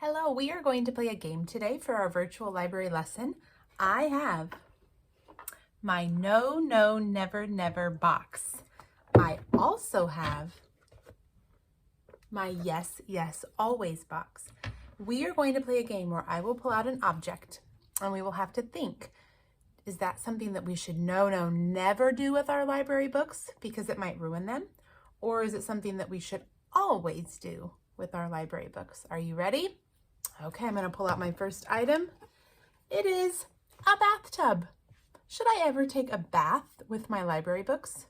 Hello, we are going to play a game today for our virtual library lesson. I have my No, No, Never, Never box. I also have my Yes, Yes, Always box. We are going to play a game where I will pull out an object and we will have to think, is that something that we should no, no, never do with our library books because it might ruin them? Or is it something that we should always do with our library books? Are you ready? Okay, I'm going to pull out my first item. It is a bathtub. Should I ever take a bath with my library books?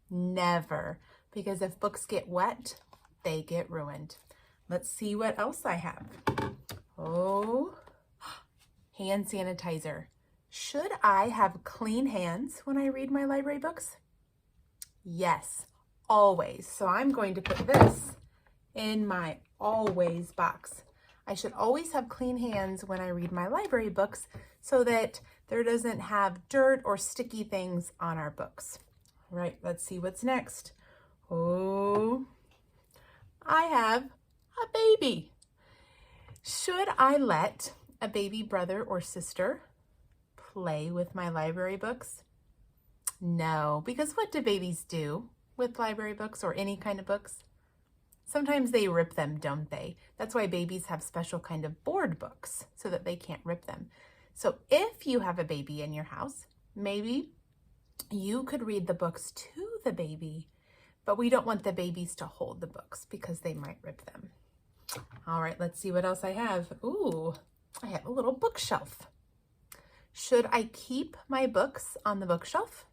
Never, because if books get wet, they get ruined. Let's see what else I have. Oh, hand sanitizer. Should I have clean hands when I read my library books? Yes, always. So I'm going to put this in my always box. I should always have clean hands when I read my library books so that there doesn't have dirt or sticky things on our books. All right, let's see what's next. Oh, I have a baby. Should I let a baby brother or sister play with my library books? No, because what do babies do with library books or any kind of books? Sometimes they rip them, don't they? That's why babies have special kind of board books so that they can't rip them. So if you have a baby in your house, maybe you could read the books to the baby, but we don't want the babies to hold the books because they might rip them. All right, let's see what else I have. Ooh, I have a little bookshelf. Should I keep my books on the bookshelf?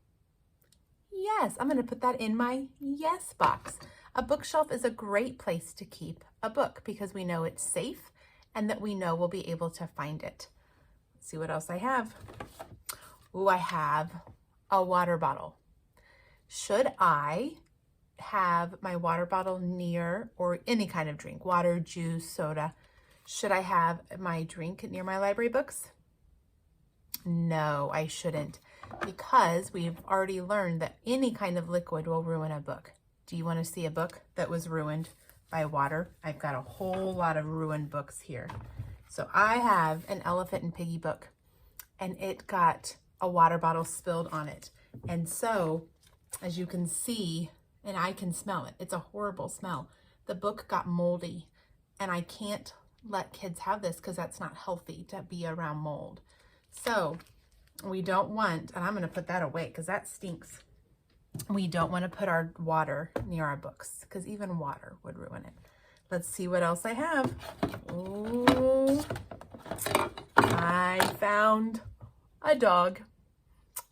Yes, I'm going to put that in my yes box. A bookshelf is a great place to keep a book because we know it's safe and that we know we'll be able to find it. Let's see what else I have. Ooh, I have a water bottle. Should I have my water bottle near, or any kind of drink, water, juice, soda, should I have my drink near my library books? No, I shouldn't, because we've already learned that any kind of liquid will ruin a book. Do you want to see a book that was ruined by water? I've got a whole lot of ruined books here. So I have an Elephant and Piggie book, and it got a water bottle spilled on it. And so, as you can see, and I can smell it, it's a horrible smell. The book got moldy, and I can't let kids have this because that's not healthy to be around mold. So we don't want, and I'm going to put that away because that stinks. We don't want to put our water near our books because even water would ruin it. Let's see what else I have. Ooh, I found a dog.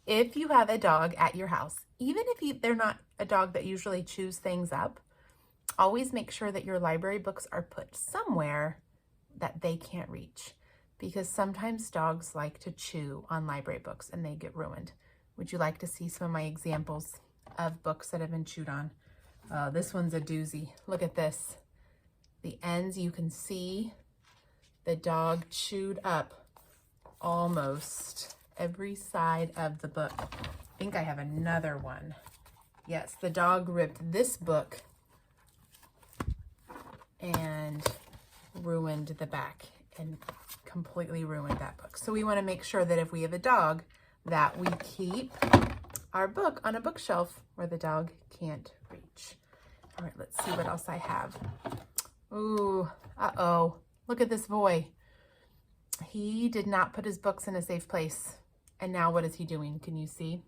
If you have a dog at your house, even if they're not a dog that usually chews things up, always make sure that your library books are put somewhere that they can't reach, because sometimes dogs like to chew on library books and they get ruined. Would you like to see some of my examples of books that have been chewed on? This one's a doozy. Look at this. The ends, you can see the dog chewed up almost every side of the book. I think I have another one. Yes, the dog ripped this book and ruined the back and completely ruined that book. So we want to make sure that if we have a dog, that we keep our book on a bookshelf where the dog can't reach. All right, let's see what else I have. Ooh, uh-oh. Look at this boy. He did not put his books in a safe place. And now what is he doing? Can you see?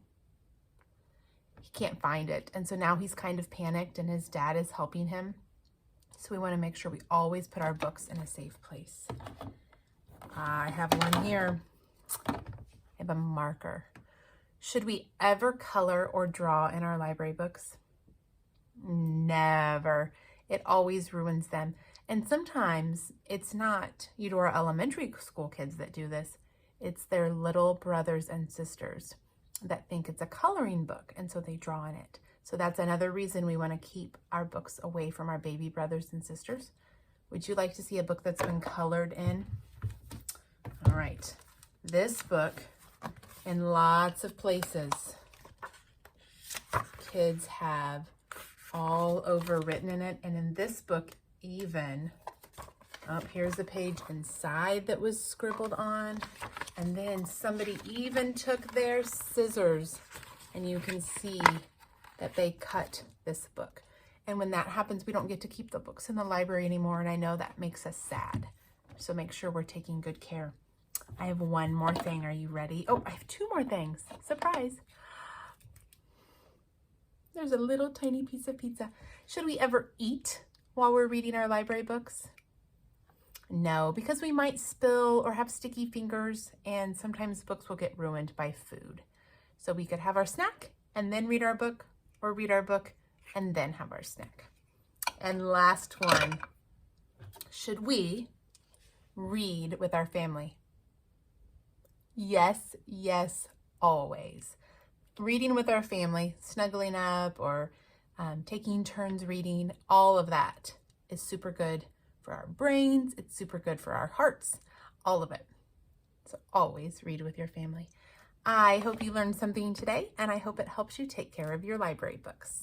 He can't find it. And so now he's kind of panicked and his dad is helping him. So we want to make sure we always put our books in a safe place. I have one here. I have a marker. Should we ever color or draw in our library books? Never. It always ruins them. And sometimes it's not Eudora Elementary School kids that do this. It's their little brothers and sisters that think it's a coloring book, and so they draw in it. So that's another reason we want to keep our books away from our baby brothers and sisters. Would you like to see a book that's been colored in? All right. This book, in lots of places, kids have all over written in it. And in this book, even Oh, here's a page inside that was scribbled on. And then somebody even took their scissors, and you can see that they cut this book. And when that happens, we don't get to keep the books in the library anymore, and I know that makes us sad. So make sure we're taking good care. I have one more thing. Are you ready? Oh, I have two more things. Surprise. There's a little tiny piece of pizza. Should we ever eat while we're reading our library books? No, because we might spill or have sticky fingers, and sometimes books will get ruined by food. So we could have our snack and then read our book, or read our book and then have our snack. And last one, should we read with our family? Yes, yes, always. Reading with our family, snuggling up or taking turns reading, all of that is super good for our brains. It's super good for our hearts, all of it. So always read with your family. I hope you learned something today, and I hope it helps you take care of your library books.